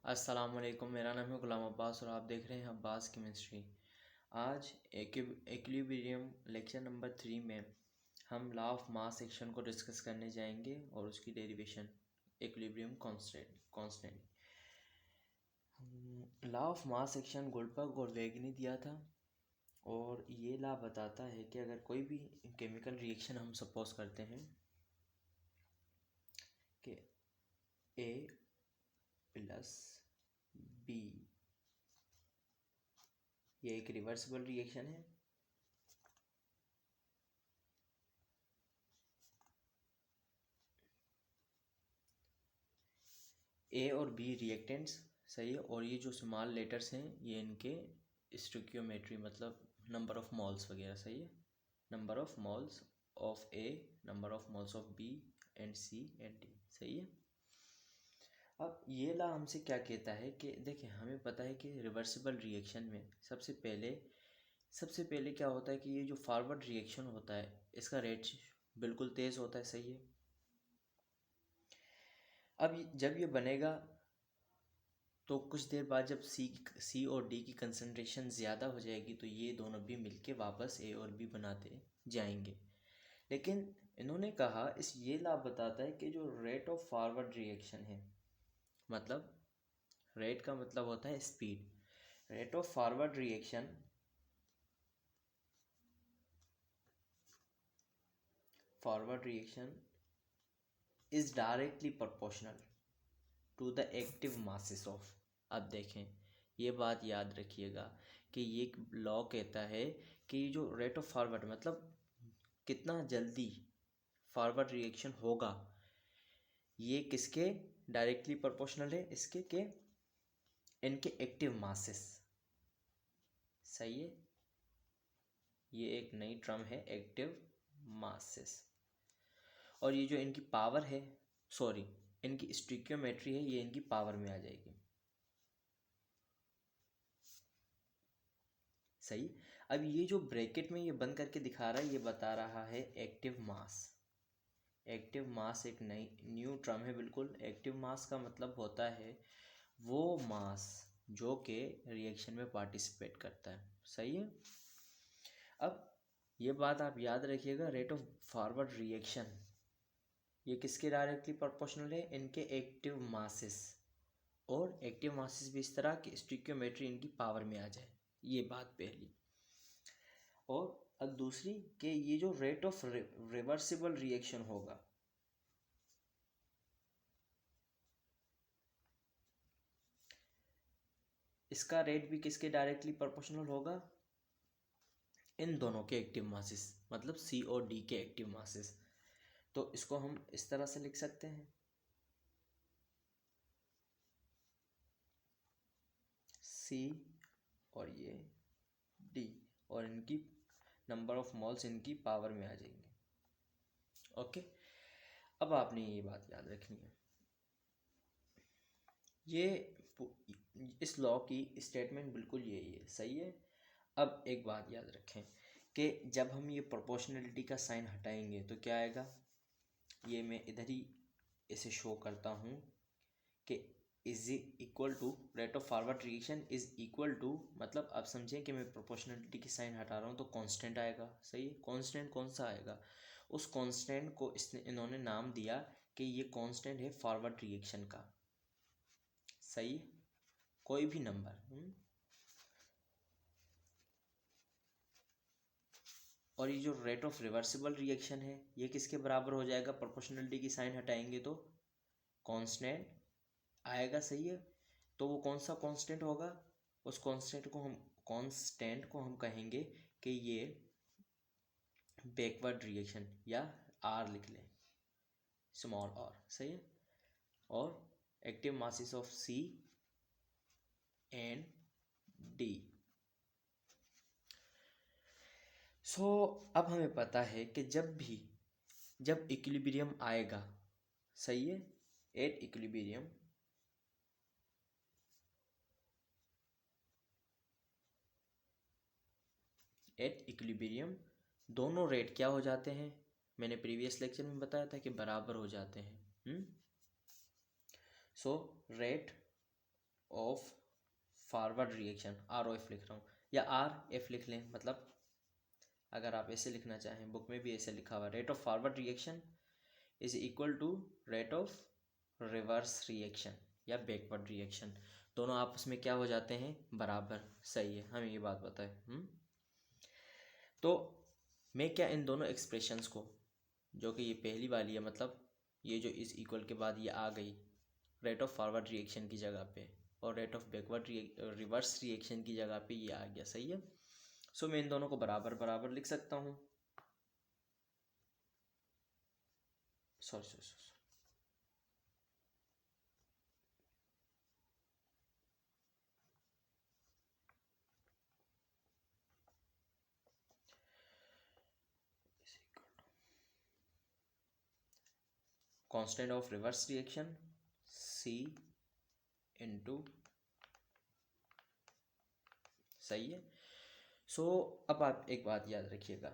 अस्सलाम वालेकुम। मेरा नाम है गुलाम अब्बास और आप देख रहे हैं अब्बास केमिस्ट्री। आज इक्विलिब्रियम लेक्चर नंबर 3 में हम लॉ ऑफ मास सेक्शन को डिस्कस करने जाएंगे और उसकी derivation equilibrium constant. Law of mass section Goldberg और वेग ने दिया था और ये लॉ बताता है कि अगर कोई भी केमिकल रिएक्शन हम सपोज करते हैं कि A प्लस B, ये एक रिवर्सिबल रिएक्शन है। ए और बी रिएक्टेंट्स, सही है, और ये जो स्मॉल लेटर्स हैं ये इनके स्टोइकियोमेट्री मतलब नंबर ऑफ मॉल्स वगैरह, सही है। Number of malls of A, number of malls of B and C and D, सही है। अब ये ला हमसे क्या कहता है कि देखिए, हमें पता है कि रिवर्सिबल रिएक्शन में सबसे पहले क्या होता है कि ये जो फॉरवर्ड रिएक्शन होता है इसका रेट बिल्कुल तेज़ होता है, सही है। अब जब ये बनेगा तो कुछ देर बाद जब सी और डी की कंसनट्रेशन ज़्यादा हो जाएगी तो ये दोनों भी मिलके वापस ए और बी बनाते जाएंगे। लेकिन इन्होंने कहा ये लाभ बताता है कि जो रेट ऑफ फॉरवर्ड रिएक्शन है, मतलब रेट का मतलब होता है speed. Rate of forward reaction is directly proportional to the active masses of. अब देखें, ये बात याद रखिएगा कि ये एक लॉ कहता है कि ये जो रेट ऑफ फॉरवर्ड मतलब कितना जल्दी फॉरवर्ड रिएक्शन होगा, ये किसके डायरेक्टली प्रोपोर्शनल है, इसके के इनके एक्टिव मासेस, सही है। ये एक नई टर्म है एक्टिव मासेस। और ये जो इनकी पावर है, सॉरी इनकी स्टोइकियोमेट्री है, ये इनकी पावर में आ जाएगी, सही। अब ये जो ब्रैकेट में ये बंद करके दिखा रहा है ये बता रहा है एक्टिव मास। एक्टिव मास एक नई न्यू टर्म है बिल्कुल। एक्टिव मास का मतलब होता है वो मास जो कि रिएक्शन में पार्टिसिपेट करता है, सही है। अब ये बात आप याद रखिएगा, रेट ऑफ फॉरवर्ड रिएक्शन ये किसके डायरेक्टली प्रोपोर्शनल है, इनके एक्टिव मासेस। और एक्टिव मासेस भी इस तरह की स्टोइकियोमेट्री इनकी पावर में आ जाए, ये बात पहली। और अब दूसरी कि ये जो रेट ऑफ रिवर्सिबल रिएक्शन होगा, इसका रेट भी किसके डायरेक्टली प्रोपोर्शनल होगा, इन दोनों के एक्टिव मासेस मतलब सी और डी के एक्टिव मासेस। तो इसको हम इस तरह से लिख सकते हैं, सी और ये डी, और इनकी नंबर ऑफ मॉल्स इनकी पावर में आ जाएंगे। ओके, अब आपने ये बात याद रखनी है, ये इस लॉ की स्टेटमेंट बिल्कुल यही है, सही है। अब एक बात याद रखें कि जब हम ये प्रोपोर्शनलिटी का साइन हटाएंगे तो क्या आएगा, ये मैं इधर ही इसे शो करता हूँ कि is equal to rate of forward reaction is equal to, मतलब आप समझें कि मैं प्रोपोर्शनलिटी की साइन हटा रहा हूँ तो कांस्टेंट आएगा, सही है। कांस्टेंट कौन सा आएगा, उस कांस्टेंट को इन्होंने नाम दिया कि ये कांस्टेंट है फॉरवर्ड रिएक्शन का, सही है। कोई भी नंबर और ये जो रेट ऑफ रिवर्सिबल रिएक्शन है ये किसके बराबर हो जाएगा, प्रोपोर्शनलिटी की साइन हटाएंगे तो कांस्टेंट आएगा, सही है। तो वो कौन सा कांस्टेंट होगा, उस कांस्टेंट को हम कहेंगे कि ये बैकवर्ड रिएक्शन, या आर लिख लें, स्मॉल आर, सही है। और active masses of C and D. So अब हमें पता है कि जब इक्विलिब्रियम आएगा, सही है, एट इक्विलिब्रियम दोनों रेट क्या हो जाते हैं, मैंने प्रीवियस लेक्चर में बताया था कि बराबर हो जाते हैं। So rate of forward reaction, R O F लिख रहा हूँ, या आर एफ लिख लें, मतलब अगर आप ऐसे लिखना चाहें, बुक में भी ऐसे लिखा हुआ, rate of forward reaction is equal to rate of reverse reaction या बैकवर्ड रिएक्शन, दोनों आपस में क्या हो जाते हैं, बराबर। सही है, हमें ये बात बताए। तो मैं क्या इन दोनों एक्सप्रेशंस को, जो कि ये पहली वाली है, मतलब ये जो इस इक्वल के बाद ये आ गई रेट ऑफ फॉरवर्ड रिएक्शन की जगह पे, और rate of backward reverse reaction की जगह पे ये आ गया। सही है। सो मैं इन दोनों को बराबर बराबर लिख सकता हूँ। Sorry sorry sorry, constant of reverse reaction C into, सही है। सो अब आप एक बात याद रखिएगा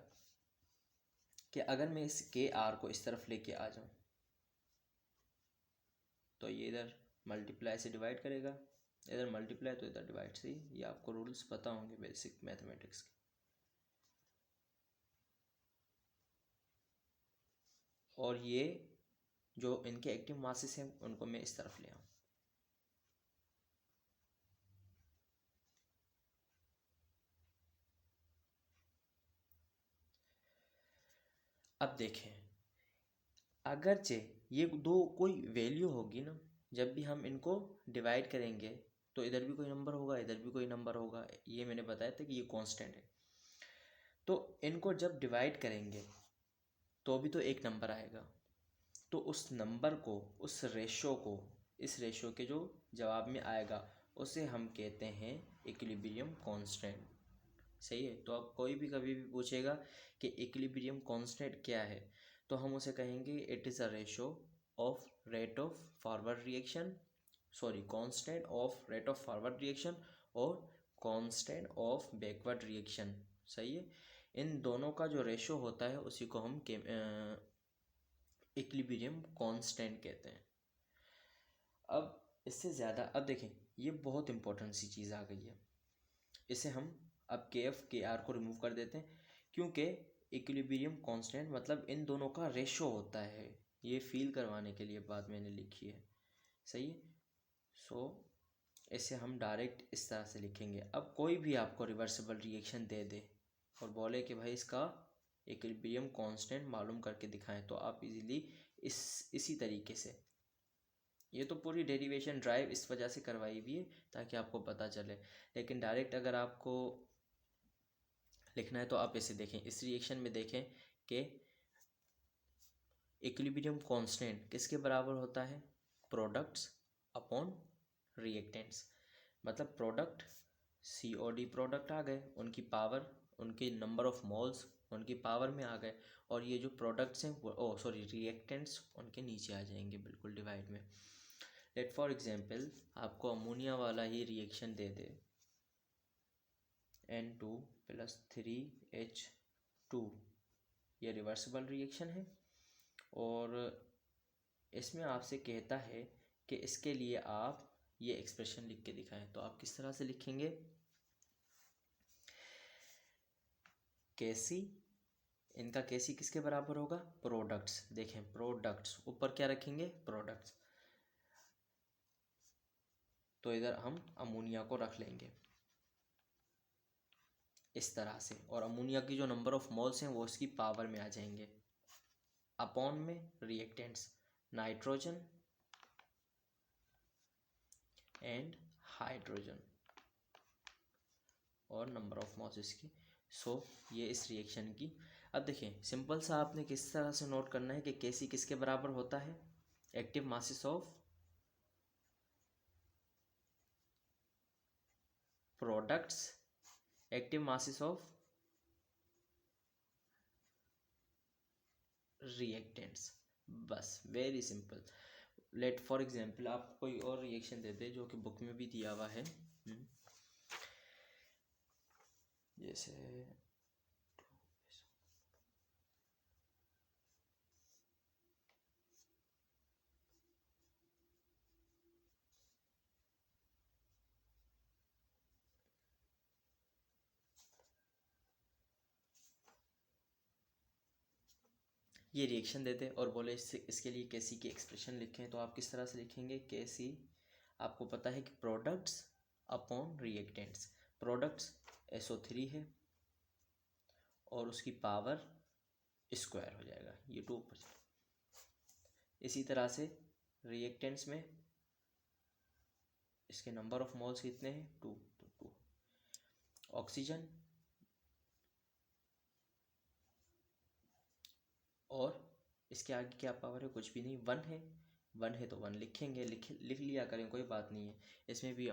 कि अगर मैं इस के आर को इस तरफ लेके आ जाऊं, तो ये इधर मल्टीप्लाई से डिवाइड करेगा, इधर मल्टीप्लाई तो इधर डिवाइड से। ये आपको रूल्स पता होंगे बेसिक मैथमेटिक्स के। और ये जो इनके एक्टिव मासेस हैं उनको मैं इस तरफ ले आऊँ। अब देखें, अगरचे ये दो कोई वैल्यू होगी ना, जब भी हम इनको डिवाइड करेंगे तो इधर भी कोई नंबर होगा, इधर भी कोई नंबर होगा। ये मैंने बताया था कि ये कांस्टेंट है। तो इनको जब डिवाइड करेंगे तो भी तो एक नंबर आएगा। तो उस नंबर को, उस रेशो को, इस रेशो के जो जवाब में आएगा उसे हम कहते हैं इक्विलिब्रियम कांस्टेंट। सही है। तो अब कोई भी कभी भी पूछेगा कि इक्विलिब्रियम कांस्टेंट क्या है, तो हम उसे कहेंगे it is a ratio of rate of forward reaction, sorry constant of rate of forward reaction और कांस्टेंट ऑफ बैकवर्ड रिएक्शन। सही है। इन दोनों का जो रेशो होता है उसी को हम इक्विलिब्रियम कांस्टेंट कहते हैं। अब इससे ज़्यादा, अब देखें ये बहुत इंपॉर्टेंट सी चीज़ आ गई है, इसे हम अब के एफ के आर को रिमूव कर देते हैं, क्योंकि इक्विलिब्रियम कांस्टेंट मतलब इन दोनों का रेशो होता है। ये फील करवाने के लिए बात मैंने लिखी है। सही है। सो इसे हम डायरेक्ट इस तरह से लिखेंगे। अब कोई भी आपको रिवर्सिबल रिएक्शन दे दे और बोले कि भाई इसका इक्विलिब्रियम कांस्टेंट मालूम करके दिखाएं, तो आप इजीली इसी तरीके से, ये तो पूरी डेरिवेशन ड्राइव इस वजह से करवाई हुई है ताकि आपको पता चले। लेकिन डायरेक्ट अगर आपको लिखना है तो आप इसे देखें, इस रिएक्शन में देखें कि इक्विलिब्रियम कांस्टेंट किसके बराबर होता है, प्रोडक्ट्स अपॉन रिएक्टेंट्स। मतलब प्रोडक्ट COD प्रोडक्ट आ गए, उनकी पावर, उनके नंबर ऑफ मोल्स उनकी पावर में आ गए, और ये जो प्रोडक्ट्स हैं वो सॉरी रिएक्टेंट्स उनके नीचे आ जाएंगे बिल्कुल डिवाइड में। लेट फॉर एग्जांपल आपको अमोनिया वाला ही रिएक्शन दे दे, N2 + 3H2, ये रिवर्सिबल रिएक्शन है, और इसमें आपसे कहता है कि इसके लिए आप ये एक्सप्रेशन लिख के दिखाएं। तो आप किस तरह से लिखेंगे, कैसी, इनका कैसी किसके बराबर होगा, प्रोडक्ट्स। देखें प्रोडक्ट्स, ऊपर क्या रखेंगे, प्रोडक्ट्स, तो इधर हम अमोनिया को रख लेंगे इस तरह से, और अमोनिया की जो नंबर ऑफ मोल्स हैं वो इसकी पावर में आ जाएंगे, अपॉन में रिएक्टेंट्स नाइट्रोजन एंड हाइड्रोजन और नंबर ऑफ मोल्स इसकी। सो ये इस रिएक्शन की। अब देखिए सिंपल सा आपने किस तरह से नोट करना है कि कैसी किसके बराबर होता है, active masses of products, active masses of reactants. बस very simple. Let for example आप कोई और रिएक्शन दे दे जो कि बुक में भी दिया हुआ है, जैसे ये रिएक्शन देते और बोले इसके लिए केसी की एक्सप्रेशन लिखें, तो आप किस तरह से लिखेंगे? केसी, आपको पता है कि products upon reactants, products SO3 है और उसकी पावर स्क्वायर हो जाएगा, ये 2 ऊपर। इसी तरह से रिएक्टेंट्स में इसके नंबर ऑफ मोल्स कितने हैं? 2, तो 2। ऑक्सीजन और इसके आगे क्या पावर है? कुछ भी नहीं, 1 है। 1 है तो 1 लिखेंगे, लिख लिया करें, कोई बात नहीं है। इसमें भी